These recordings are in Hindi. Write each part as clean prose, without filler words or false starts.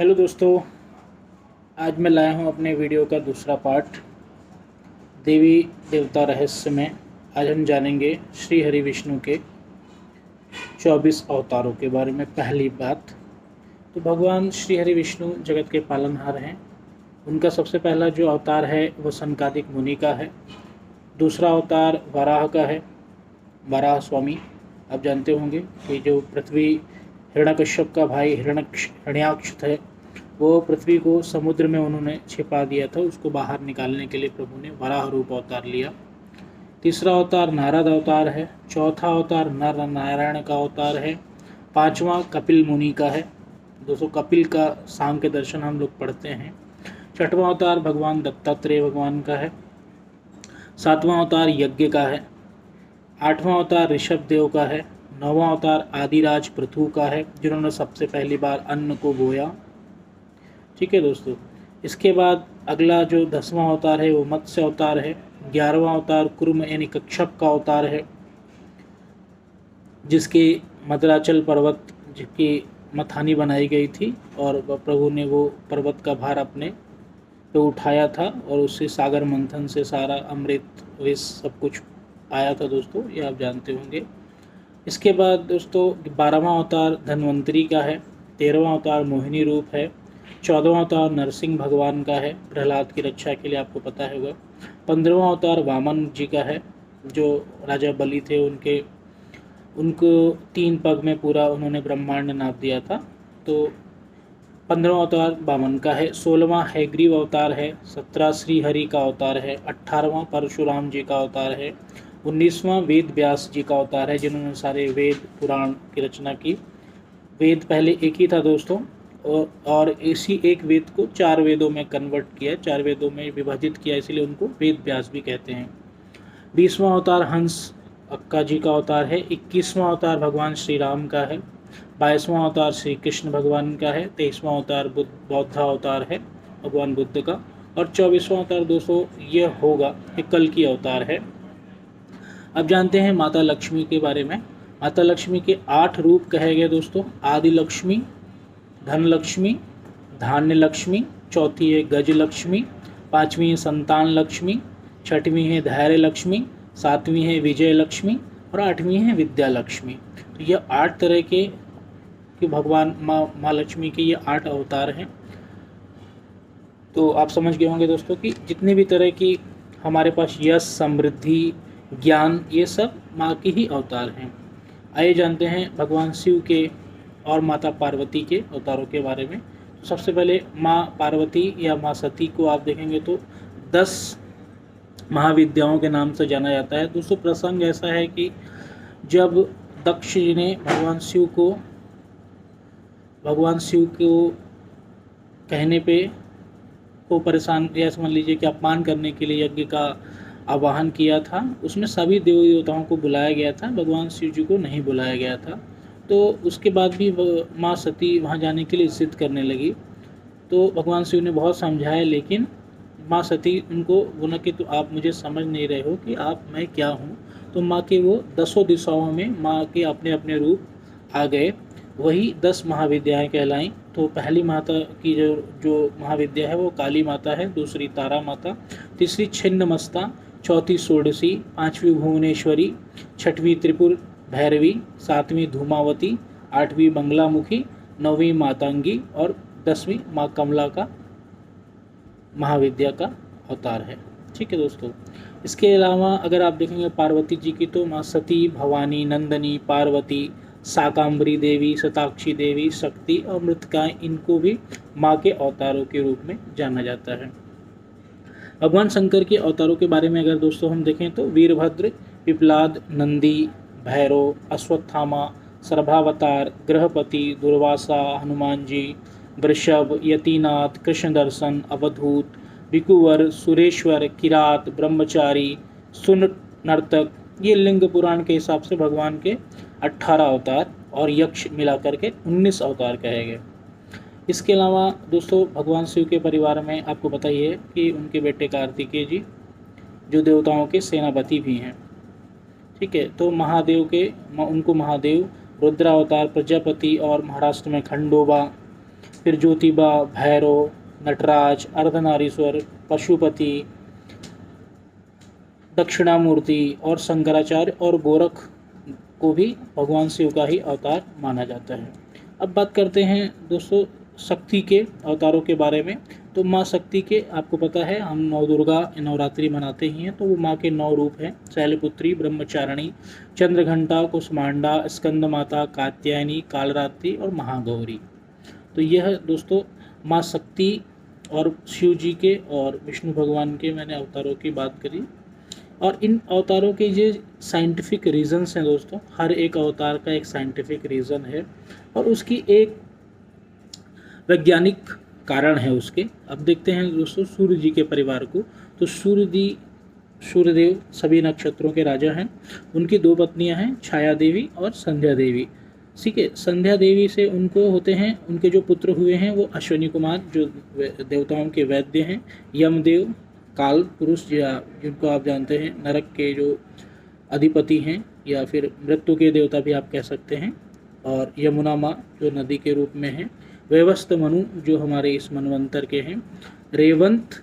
हेलो दोस्तों, आज मैं लाया हूँ अपने वीडियो का दूसरा पार्ट देवी देवता रहस्य में। आज हम जानेंगे श्री हरि विष्णु के 24 अवतारों के बारे में। पहली बात तो भगवान श्री हरि विष्णु जगत के पालनहार हैं। उनका सबसे पहला जो अवतार है वो सनकादिक मुनि का है। दूसरा अवतार वराह का है, वराह स्वामी। आप जानते होंगे कि जो पृथ्वी हिरण्यकश्यप का भाई हिरण्याक्ष थे, वो पृथ्वी को समुद्र में उन्होंने छिपा दिया था। उसको बाहर निकालने के लिए प्रभु ने वराह रूप अवतार लिया। तीसरा अवतार नारद अवतार है। चौथा अवतार नर नारायण का अवतार है। पांचवा कपिल मुनि का है। दोस्तों, कपिल का सांख्य दर्शन हम लोग पढ़ते हैं। छठवां अवतार भगवान दत्तात्रेय भगवान का है। सातवां अवतार यज्ञ का है। आठवां अवतार ऋषभ देव का है। नौवां अवतार आदिराज पृथु का है, जिन्होंने सबसे पहली बार अन्न को बोया। ठीक है दोस्तों, इसके बाद अगला जो 10वां अवतार है वो मत्स्य अवतार है। 11वां अवतार कुर्म यानी कच्छप का अवतार है, जिसके मद्राचल पर्वत जिसकी मथानी बनाई गई थी और प्रभु ने वो पर्वत का भार अपने पे उठाया था और उससे सागर मंथन से सारा अमृत विष सब कुछ आया था। दोस्तों, ये आप जानते होंगे। इसके बाद दोस्तों 12वां अवतार धन्वंतरी का है। 13वां अवतार मोहिनी रूप है। 14वां अवतार नरसिंह भगवान का है, प्रहलाद की रक्षा के लिए, आपको पता होगा। 15वां अवतार वामन जी का है, जो राजा बलि थे उनको 3 पग में पूरा उन्होंने ब्रह्मांड नाप दिया था। तो 15वां अवतार वामन का है। 16वां हैग्रीव अवतार है। 17 श्री हरि का अवतार है। 18वां परशुराम जी का अवतार है। 19वां वेद व्यास जी का अवतार है, जिन्होंने सारे वेद पुराण की रचना की। वेद पहले एक ही था दोस्तों, और इसी एक वेद को 4 वेदों में कन्वर्ट किया, 4 वेदों में विभाजित किया, इसीलिए उनको वेद व्यास भी कहते हैं। 20वां अवतार हंस अक्का जी का अवतार है। 21वां अवतार भगवान श्री राम का है। 22वां अवतार श्री कृष्ण भगवान का है। 23वां अवतार बौद्ध अवतार है, भगवान बुद्ध का। और 24वां अवतार दोस्तों ये होगा, ये कल की अवतार है। अब जानते हैं माता लक्ष्मी के बारे में। माता लक्ष्मी के 8 रूप कहे गए दोस्तों। आदि लक्ष्मी, धन लक्ष्मी, धान्य लक्ष्मी, चौथी है गज लक्ष्मी, 5वीं है संतान लक्ष्मी, 6वीं है धैर्य लक्ष्मी, 7वीं है विजय लक्ष्मी और 8वीं है विद्या लक्ष्मी। तो ये 8 तरह के भगवान माँ लक्ष्मी के ये 8 अवतार हैं। तो आप समझ गए होंगे दोस्तों कि जितने भी तरह की हमारे पास यश, समृद्धि, ज्ञान, ये सब माँ के ही अवतार हैं। आइए जानते हैं भगवान शिव के और माता पार्वती के अवतारों के बारे में। तो सबसे पहले माँ पार्वती या माँ सती को आप देखेंगे तो 10 महाविद्याओं के नाम से जाना जाता है। दोस्तों, प्रसंग ऐसा है कि जब दक्ष जी ने भगवान शिव को कहने पे को परेशान या समझ लीजिए कि अपमान करने के लिए यज्ञ का आवाहन किया था, उसमें सभी देवी देवताओं को बुलाया गया था, भगवान शिव जी को नहीं बुलाया गया था। तो उसके बाद भी माँ सती वहाँ जाने के लिए जिद करने लगी। तो भगवान शिव ने बहुत समझाया, लेकिन माँ सती उनको बोला कि तो आप मुझे समझ नहीं रहे हो कि मैं क्या हूँ। तो माँ के वो 10 दिशाओं में माँ के अपने अपने रूप आ गए, वही 10 महाविद्याएँ कहलाईं। तो पहली माता की जो महाविद्या है वो काली माता है। दूसरी तारा माता, तीसरी छिन्नमस्ता, चौथी षोडशी, 5वीं भुवनेश्वरी, 6वीं त्रिपुर भैरवी, 7वीं धूमावती, 8वीं बंगलामुखी, 9वीं मातंगी और 10वीं माँ कमला का महाविद्या का अवतार है। ठीक है दोस्तों, इसके अलावा अगर आप देखेंगे पार्वती जी की, तो माँ सती, भवानी, नंदनी, पार्वती, शाकांबरी देवी, शताक्षी देवी, शक्ति और मृतकाएँ, इनको भी माँ के अवतारों के रूप में जाना जाता है। भगवान शंकर के अवतारों के बारे में अगर दोस्तों हम देखें तो वीरभद्र, पिपलाद, नंदी, भैरव, अश्वत्थामा, सर्वावतार, गृहपति, दुर्वासा, हनुमान जी, वृषभ, यतिनाथ, कृष्ण दर्शन, अवधूत, भिकुवर, सुरेश्वर, किरात, ब्रह्मचारी, सुन नर्तक, ये लिंग पुराण के हिसाब से भगवान के 18 अवतार और यक्ष मिलाकर के 19 अवतार कहे गए। इसके अलावा दोस्तों भगवान शिव के परिवार में आपको पता ही है कि उनके बेटे कार्तिकेय जी जो देवताओं के सेनापति भी हैं। ठीक है, तो उनको महादेव, रुद्रावतार प्रजापति और महाराष्ट्र में खंडोबा, फिर ज्योतिबा, भैरव, नटराज, अर्धनारीश्वर, पशुपति, दक्षिणामूर्ति और शंकराचार्य और गोरख को भी भगवान शिव का ही अवतार माना जाता है। अब बात करते हैं दोस्तों शक्ति के अवतारों के बारे में। तो माँ शक्ति के आपको पता है हम नौ दुर्गा नवरात्रि मनाते ही हैं, तो वो माँ के 9 रूप हैं, शैलपुत्री, ब्रह्मचारिणी, चंद्रघंटा, कुष्मांडा, स्कंद माता, कात्यायनी, कालरात्रि और महागौरी। तो यह दोस्तों माँ शक्ति और शिव जी के और विष्णु भगवान के मैंने अवतारों की बात करी। और इन अवतारों के जो साइंटिफिक रीजंस हैं दोस्तों, हर एक अवतार का एक साइंटिफिक रीज़न है और उसकी एक वैज्ञानिक कारण है उसके। अब देखते हैं दोस्तों सूर्य जी के परिवार को। तो सूर्यदेव सभी नक्षत्रों के राजा हैं। उनकी 2 पत्नियां हैं, छाया देवी और संध्या देवी। ठीक है, संध्या देवी से उनको होते हैं, उनके जो पुत्र हुए हैं वो अश्विनी कुमार, जो देवताओं के वैद्य हैं, यमदेव, काल पुरुष या जिनको आप जानते हैं नरक के जो अधिपति हैं या फिर मृत्यु के देवता भी आप कह सकते हैं, और यमुना माँ जो नदी के रूप में है, वैवस्त मनु जो हमारे इस मनवंतर के हैं, रेवंत,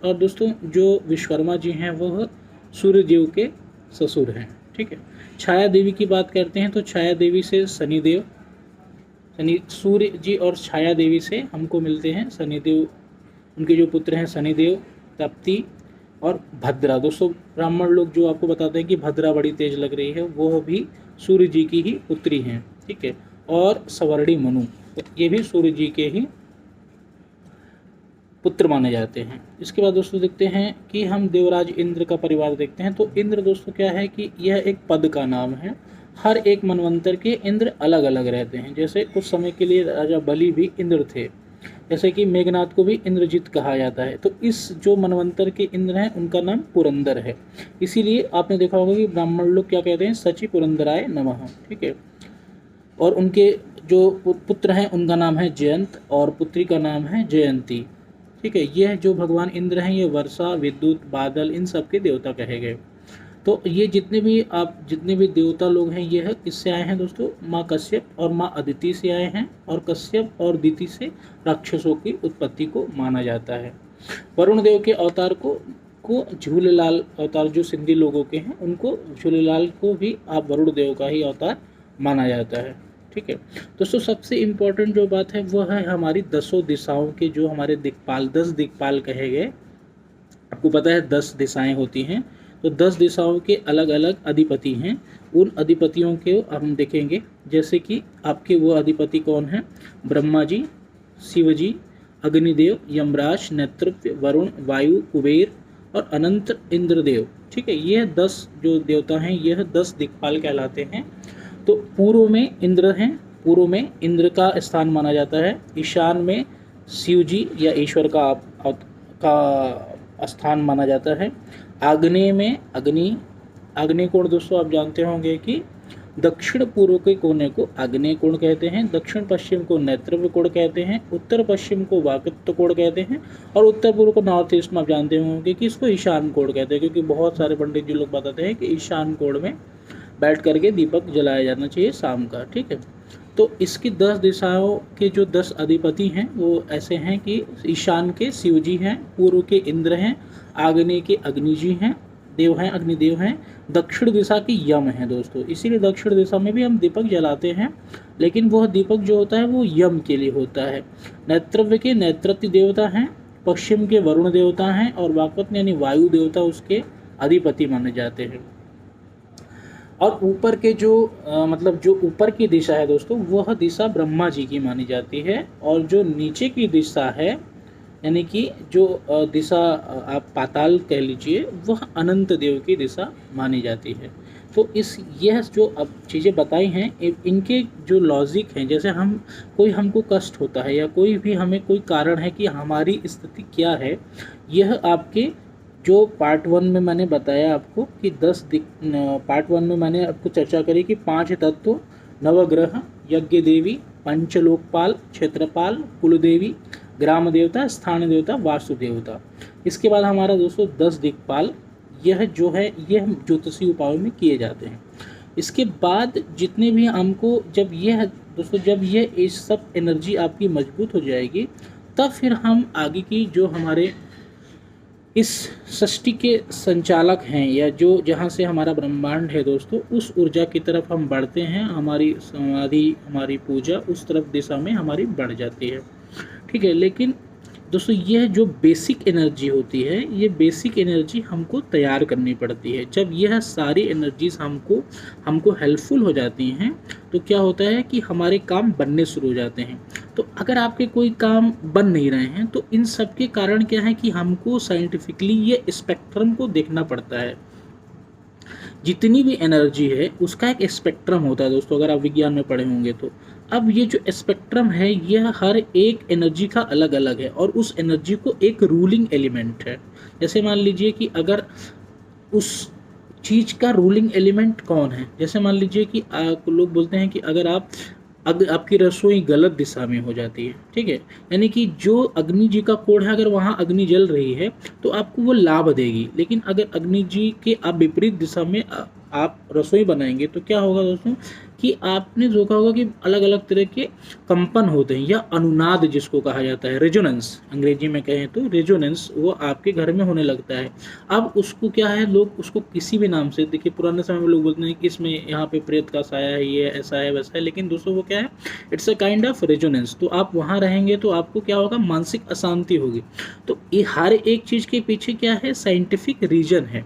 और दोस्तों जो विश्वकर्मा जी हैं वह सूर्यदेव के ससुर हैं। ठीक है, छाया देवी की बात करते हैं तो छाया देवी से शनिदेव, सूर्य जी और छाया देवी से हमको मिलते हैं शनिदेव, उनके जो पुत्र हैं शनिदेव, तप्ती और भद्रा। दोस्तों ब्राह्मण लोग जो आपको बताते हैं कि भद्रा बड़ी तेज लग रही है, वो भी सूर्य जी की ही पुत्री हैं। ठीक है, और सवर्णी मनु ये भी सूर्य जी के ही पुत्र माने जाते हैं। इसके बाद दोस्तों देखते हैं कि हम देवराज इंद्र का परिवार देखते हैं। तो इंद्र दोस्तों क्या है कि यह एक पद का नाम है। हर एक मनवंतर के इंद्र अलग अलग रहते हैं। जैसे कुछ समय के लिए राजा बलि भी इंद्र थे, जैसे कि मेघनाथ को भी इंद्रजीत कहा जाता है। तो इस जो मनवंतर के इंद्र हैं उनका नाम पुरंदर है। इसीलिए आपने देखा होगा कि ब्राह्मण लोग क्या कहते हैं, सचि पुरंदराय नमः। ठीक है, और उनके जो पुत्र हैं उनका नाम है जयंत और पुत्री का नाम है जयंती। ठीक है, यह जो भगवान इंद्र हैं ये वर्षा, विद्युत, बादल इन सब के देवता कहे गए। तो ये जितने भी देवता लोग हैं यह किससे आए हैं दोस्तों, माँ कश्यप और माँ अदिति से आए हैं, और कश्यप और दिति से राक्षसों की उत्पत्ति को माना जाता है। वरुण देव के अवतार को झूलेलाल अवतार जो सिंधी लोगों के हैं उनको झूलेलाल को भी आप वरुण देव का ही अवतार माना जाता है। ठीक है दोस्तों, सबसे इम्पोर्टेंट जो बात है वह है हमारी 10 दिशाओं के जो हमारे दिक्पाल 10 दिक्पाल कहे गए। आपको पता है 10 दिशाएं होती हैं, तो 10 दिशाओं के अलग अलग अधिपति हैं। उन अधिपतियों के हम देखेंगे, जैसे कि आपके वो अधिपति कौन हैं, ब्रह्मा जी, शिव जी, अग्निदेव, यमराज, नेतृत्व, वरुण, वायु, कुबेर और अनंत इंद्रदेव। ठीक है, यह 10 जो देवता हैं यह 10 दिक्पाल कहलाते हैं। तो पूर्व में इंद्र हैं, पूर्व में इंद्र का स्थान माना जाता है। ईशान में शिव जी या ईश्वर का स्थान माना जाता है। आग्नेय में आग्नेय कोण दोस्तों आप जानते होंगे कि दक्षिण पूर्व के कोने को आग्नेय कोण कहते हैं, दक्षिण पश्चिम को नेत्रव्य कोण कहते हैं, उत्तर पश्चिम को वाकृत कोण कहते हैं, और उत्तर पूर्व को नॉर्थ ईस्ट में आप जानते होंगे कि इसको ईशान कोण कहते हैं, क्योंकि बहुत सारे पंडित जी लोग बताते हैं कि ईशान कोण में बैठ करके दीपक जलाया जाना चाहिए शाम का। ठीक है, तो इसकी 10 दिशाओं के जो 10 अधिपति हैं वो ऐसे हैं कि ईशान के शिव जी हैं, पूर्व के इंद्र हैं, आग्नेय के अग्नि जी हैं, देव हैं, अग्निदेव हैं, दक्षिण दिशा की यम हैं दोस्तों। इसीलिए दक्षिण दिशा में भी हम दीपक जलाते हैं, लेकिन वह दीपक जो होता है वो यम के लिए होता है। नेत्रव्य के नेत्रत्व देवता हैं, पश्चिम के वरुण देवता हैं, और वाकपत्न यानी वायु देवता उसके अधिपति माने जाते हैं। और ऊपर के जो जो ऊपर की दिशा है दोस्तों वह दिशा ब्रह्मा जी की मानी जाती है, और जो नीचे की दिशा है यानी कि जो दिशा आप पाताल कह लीजिए वह अनंत देव की दिशा मानी जाती है। तो यह जो अब चीज़ें बताई हैं इनके जो लॉजिक हैं, जैसे हमको कष्ट होता है या कोई भी हमें कोई कारण है कि हमारी स्थिति क्या है, यह आपके जो पार्ट 1 में मैंने बताया आपको कि पार्ट 1 में मैंने आपको चर्चा करी कि 5 तत्व, नवग्रह, यज्ञ देवी, पंचलोकपाल, क्षेत्रपाल, कुलदेवी, ग्राम देवता, स्थान देवता, वास्तु देवता। इसके बाद हमारा दोस्तों 10 दिक्पाल, यह जो है यह ज्योतिषीय उपायों में किए जाते हैं। इसके बाद जितने भी हमको जब यह दोस्तों जब ये इस सब एनर्जी आपकी मजबूत हो जाएगी, तब फिर हम आगे की जो हमारे इस सृष्टि के संचालक हैं, या जो जहाँ से हमारा ब्रह्मांड है दोस्तों, उस ऊर्जा की तरफ हम बढ़ते हैं। हमारी समाधि, हमारी पूजा उस तरफ दिशा में हमारी बढ़ जाती है। ठीक है, लेकिन दोस्तों यह जो बेसिक एनर्जी होती है, ये बेसिक एनर्जी हमको तैयार करनी पड़ती है। जब यह सारी एनर्जीज हमको हेल्पफुल हो जाती हैं, तो क्या होता है कि हमारे काम बनने शुरू हो जाते हैं। तो अगर आपके कोई काम बन नहीं रहे हैं, तो इन सब के कारण क्या है कि हमको साइंटिफिकली ये स्पेक्ट्रम को देखना पड़ता है। जितनी भी एनर्जी है उसका एक स्पेक्ट्रम होता है दोस्तों, अगर आप विज्ञान में पढ़े होंगे तो। अब ये जो स्पेक्ट्रम है, यह हर एक एनर्जी का अलग अलग है, और उस एनर्जी को एक रूलिंग एलिमेंट है। जैसे मान लीजिए कि अगर उस चीज़ का रूलिंग एलिमेंट कौन है, जैसे मान लीजिए कि लोग बोलते हैं कि अगर आपकी रसोई गलत दिशा में हो जाती है, ठीक है, यानी कि जो अग्नि जी का कोड है, अगर वहाँ अग्नि जल रही है तो आपको वो लाभ देगी। लेकिन अगर अग्नि जी के आप विपरीत दिशा में आप रसोई बनाएंगे, तो क्या होगा दोस्तों कि आपने देखा होगा कि अलग अलग तरह के कंपन होते हैं, या अनुनाद जिसको कहा जाता है, रेजोनेंस अंग्रेजी में कहें तो रेजोनेंस, वो आपके घर में होने लगता है। अब उसको क्या है, लोग उसको किसी भी नाम से, देखिए पुराने समय में लोग बोलते हैं कि इसमें यहाँ पे प्रेत का साया है, ये ऐसा है वैसा है, लेकिन दोस्तों वो क्या है, it's a kind of resonance. तो आप वहाँ रहेंगे तो आपको क्या होगा, मानसिक अशांति होगी। तो ये हर एक चीज़ के पीछे क्या है, साइंटिफिक रीजन है।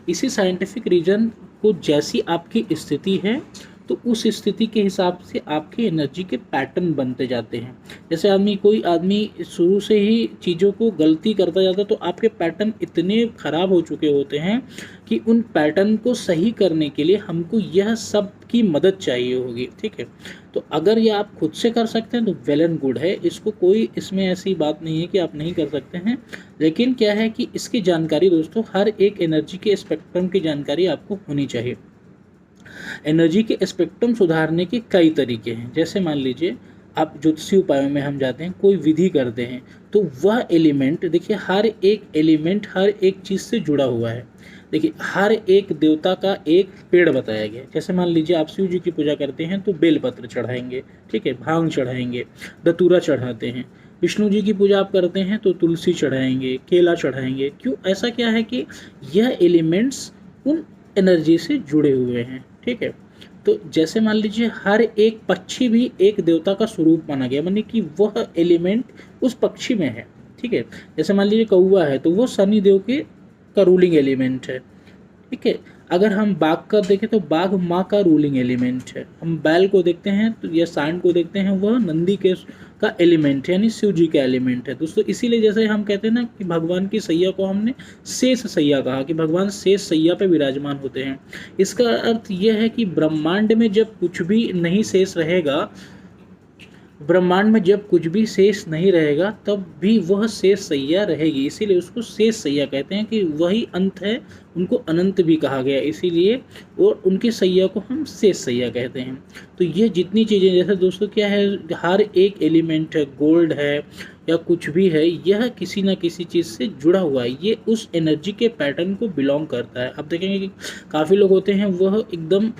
इसी साइंटिफिक रीजन को जैसी आपकी स्थिति है, तो उस स्थिति के हिसाब से आपके एनर्जी के पैटर्न बनते जाते हैं। जैसे कोई आदमी शुरू से ही चीज़ों को गलती करता जाता है, तो आपके पैटर्न इतने ख़राब हो चुके होते हैं कि उन पैटर्न को सही करने के लिए हमको यह सब की मदद चाहिए होगी। ठीक है, तो अगर ये आप खुद से कर सकते हैं तो वेल एंड गुड है, इसको कोई इसमें ऐसी बात नहीं है कि आप नहीं कर सकते हैं। लेकिन क्या है कि इसकी जानकारी दोस्तों, हर एक एनर्जी के स्पेक्ट्रम की जानकारी आपको होनी चाहिए। एनर्जी के स्पेक्ट्रम सुधारने के कई तरीके हैं। जैसे मान लीजिए आप ज्योतिषीय उपायों में हम जाते हैं, कोई विधि करते हैं, तो वह एलिमेंट, देखिए हर एक एलिमेंट हर एक चीज़ से जुड़ा हुआ है। देखिए हर एक देवता का एक पेड़ बताया गया है। जैसे मान लीजिए आप शिव जी की पूजा करते हैं तो बेलपत्र चढ़ाएंगे, ठीक है, भांग चढ़ाएंगे, धतूरा चढ़ाते हैं। विष्णु जी की पूजा आप करते हैं तो तुलसी चढ़ाएंगे, केला चढ़ाएंगे। क्यों? ऐसा क्या है कि यह एलिमेंट्स उन एनर्जी से जुड़े हुए हैं। ठीक है, तो जैसे मान लीजिए हर एक पक्षी भी एक देवता का स्वरूप माना गया, माने कि वह एलिमेंट उस पक्षी में है। ठीक है, जैसे मान लीजिए कौवा है तो वो शनि देव के का रूलिंग एलिमेंट है। ठीक है, अगर हम बाघ का देखें तो बाघ माँ का रूलिंग एलिमेंट है। हम बैल को देखते हैं तो या सांड को देखते हैं, वह नंदी के का एलिमेंट है, यानी शिव जी का एलिमेंट है दोस्तों। इसीलिए जैसे हम कहते हैं ना कि भगवान की सैया को हमने शेष सैया कहा, कि भगवान शेष सैया पे विराजमान होते हैं। इसका अर्थ यह है कि ब्रह्मांड में जब कुछ भी नहीं शेष रहेगा, ब्रह्मांड में जब कुछ भी शेष नहीं रहेगा, तब भी वह शेष सैया रहेगी। इसीलिए उसको शेष सैया कहते हैं, कि वही अंत है, उनको अनंत भी कहा गया इसीलिए, और उनके सैया को हम शेष सैया कहते हैं। तो ये जितनी चीज़ें, जैसे दोस्तों क्या है, हर एक एलिमेंट है, गोल्ड है या कुछ भी है, यह किसी ना किसी चीज़ से जुड़ा हुआ है, ये उस एनर्जी के पैटर्न को बिलोंग करता है। अब देखेंगे कि काफ़ी लोग होते हैं, वह एकदम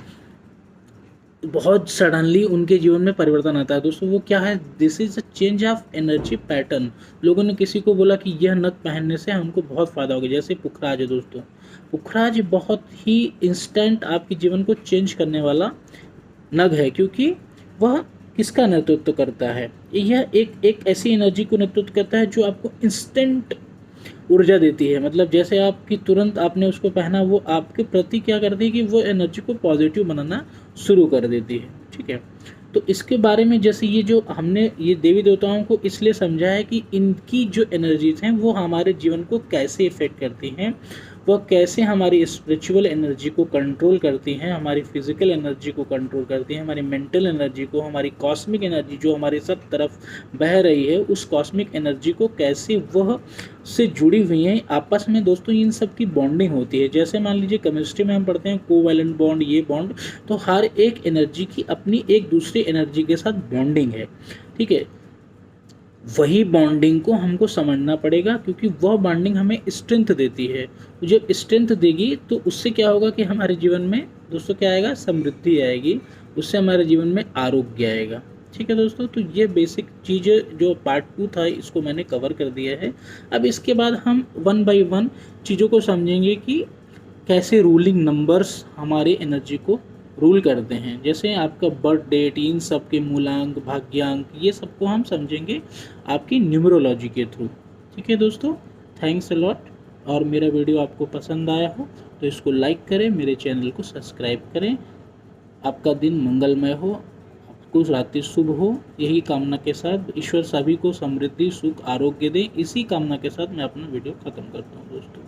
बहुत सडनली उनके जीवन में परिवर्तन आता है दोस्तों। वो क्या है, this is a change of energy pattern. लोगों ने किसी को बोला कि यह नग पहनने से हमको बहुत फ़ायदा होगा, जैसे पुखराज है दोस्तों। पुखराज बहुत ही इंस्टेंट आपके जीवन को चेंज करने वाला नग है, क्योंकि वह किसका नेतृत्व करता है, यह एक ऐसी एनर्जी को नेतृत्व करता है जो आपको इंस्टेंट ऊर्जा देती है। मतलब जैसे आपकी तुरंत आपने उसको पहना, वो आपके प्रति क्या करती है कि वो एनर्जी को पॉजिटिव बनाना शुरू कर देती है। ठीक है, तो इसके बारे में जैसे ये जो हमने ये देवी देवताओं को इसलिए समझा है कि इनकी जो एनर्जीज हैं वो हमारे जीवन को कैसे इफ़ेक्ट करती हैं, वह कैसे हमारी स्पिरिचुअल एनर्जी को कंट्रोल करती हैं, हमारी फिजिकल एनर्जी को कंट्रोल करती हैं, हमारी मेंटल एनर्जी को, हमारी कॉस्मिक एनर्जी जो हमारे सब तरफ बह रही है, उस कॉस्मिक एनर्जी को कैसे वह से जुड़ी हुई हैं आपस में दोस्तों। इन सब की बॉन्डिंग होती है। जैसे मान लीजिए केमिस्ट्री में हम पढ़ते हैं कोवैलेंट बॉन्ड, ये बॉन्ड, तो हर एक एनर्जी की अपनी एक दूसरी एनर्जी के साथ बॉन्डिंग है। ठीक है, वही बॉन्डिंग को हमको समझना पड़ेगा, क्योंकि वह बॉन्डिंग हमें स्ट्रेंथ देती है। तो जब स्ट्रेंथ देगी तो उससे क्या होगा कि हमारे जीवन में दोस्तों क्या आएगा, समृद्धि आएगी, उससे हमारे जीवन में आरोग्य आएगा। ठीक है दोस्तों, तो ये बेसिक चीज़ें जो पार्ट 2 था इसको मैंने कवर कर दिया है। अब इसके बाद हम वन बाय वन चीज़ों को समझेंगे कि कैसे रूलिंग नंबर्स हमारी एनर्जी को रूल करते हैं। जैसे आपका बर्थ डेट, इन सब के मूलांक, भाग्यांक, ये सबको हम समझेंगे आपकी न्यूमरोलॉजी के थ्रू। ठीक है दोस्तों, थैंक्स अ लॉट। और मेरा वीडियो आपको पसंद आया हो तो इसको लाइक करें, मेरे चैनल को सब्सक्राइब करें। आपका दिन मंगलमय हो, आपको रात्रि शुभ हो, यही कामना के साथ ईश्वर सभी को समृद्धि, सुख, आरोग्य दे। इसी कामना के साथ मैं अपना वीडियो ख़त्म करता हूँ दोस्तों।